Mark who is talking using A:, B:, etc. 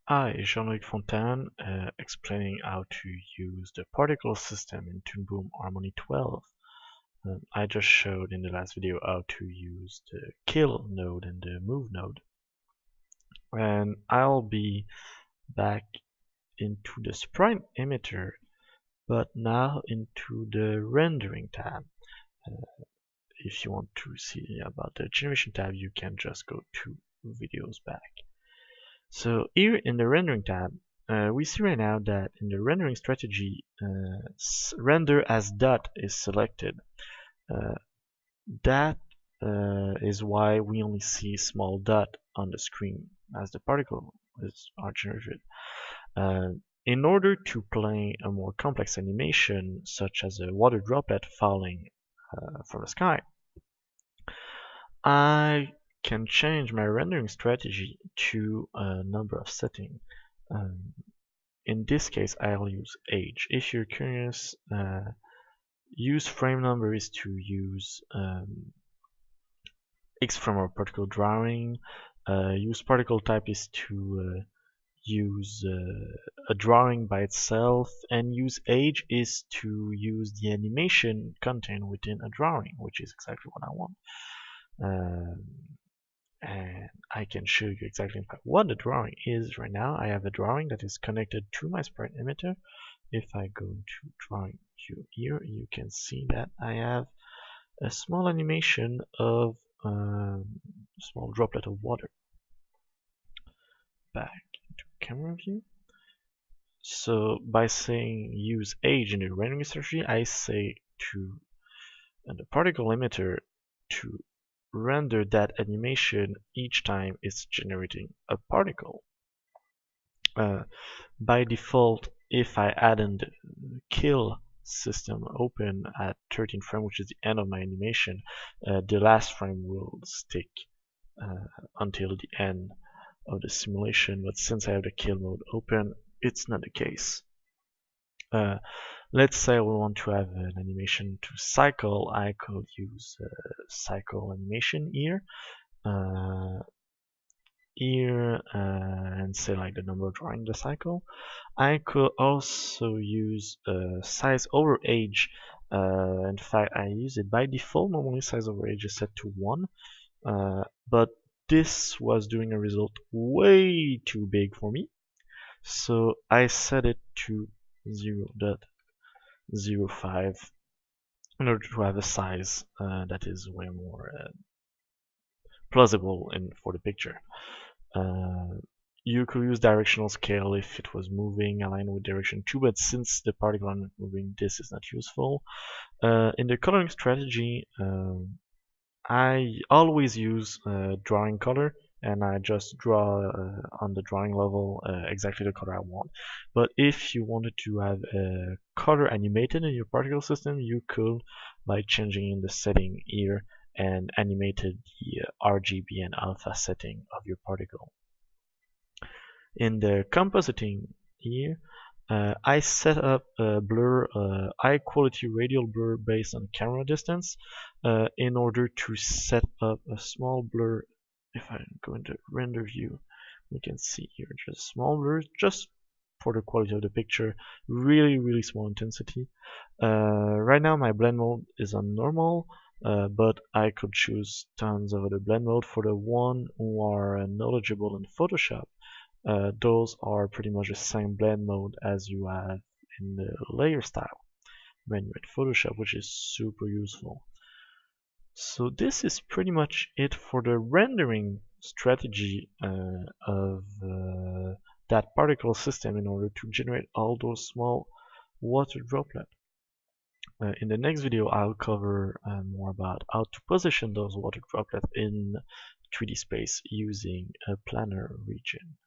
A: Hi, Jean-Luc Fontaine, explaining how to use the particle system in Toon Boom Harmony 12. I just showed in the last video how to use the kill node and the move node. And I'll be back into the sprite emitter, but now into the rendering tab. If you want to see about the generation tab, you can just go 2 videos back. So here in the rendering tab, we see right now that in the rendering strategy, render as dot is selected. That is why we only see small dot on the screen as the particle are generated. In order to play a more complex animation, such as a water droplet falling from the sky, I can change my rendering strategy to a number of settings. In this case, I'll use age. If you're curious, use frame number is to use X from our particle drawing. Use particle type is to use a drawing by itself, and use age is to use the animation contained within a drawing, which is exactly what I want. And I can show you exactly what the drawing is right now. I have a drawing that is connected to my sprite emitter. If I go to drawing view here, you can see that I have a small animation of a small droplet of water. Back into camera view. So by saying use age in the rendering strategy, I say to the particle emitter to render that animation each time it's generating a particle. By default, if I add in the kill system open at 13 frame, which is the end of my animation, the last frame will stick until the end of the simulation. But since I have the kill mode open, it's not the case. Let's say we want to have an animation to cycle. I could use cycle animation here. And say like the number drawing the cycle. I could also use size over age. In fact, I use it by default. Normally size over age is set to 1, but this was doing a result way too big for me, so I set it to 0.05 in order to have a size that is way more plausible for the picture. You could use directional scale if it was moving aligned with direction 2, but since the particle are not moving, this is not useful. In the coloring strategy, I always use drawing color, and I just draw on the drawing level exactly the color I want. But if you wanted to have a color animated in your particle system, you could by changing in the setting here and animated the RGB and alpha setting of your particle. In the compositing here, I set up a blur, high quality radial blur based on camera distance in order to set up a small blur. If I go into render view, we can see here just small blur, just for the quality of the picture, really small intensity. Right now my blend mode is on normal, but I could choose tons of other blend mode. For the one who are knowledgeable in Photoshop, those are pretty much the same blend mode as you have in the layer style menu in Photoshop, which is super useful. So this is pretty much it for the rendering strategy of that particle system in order to generate all those small water droplets. In the next video, I'll cover more about how to position those water droplets in 3D space using a planar region.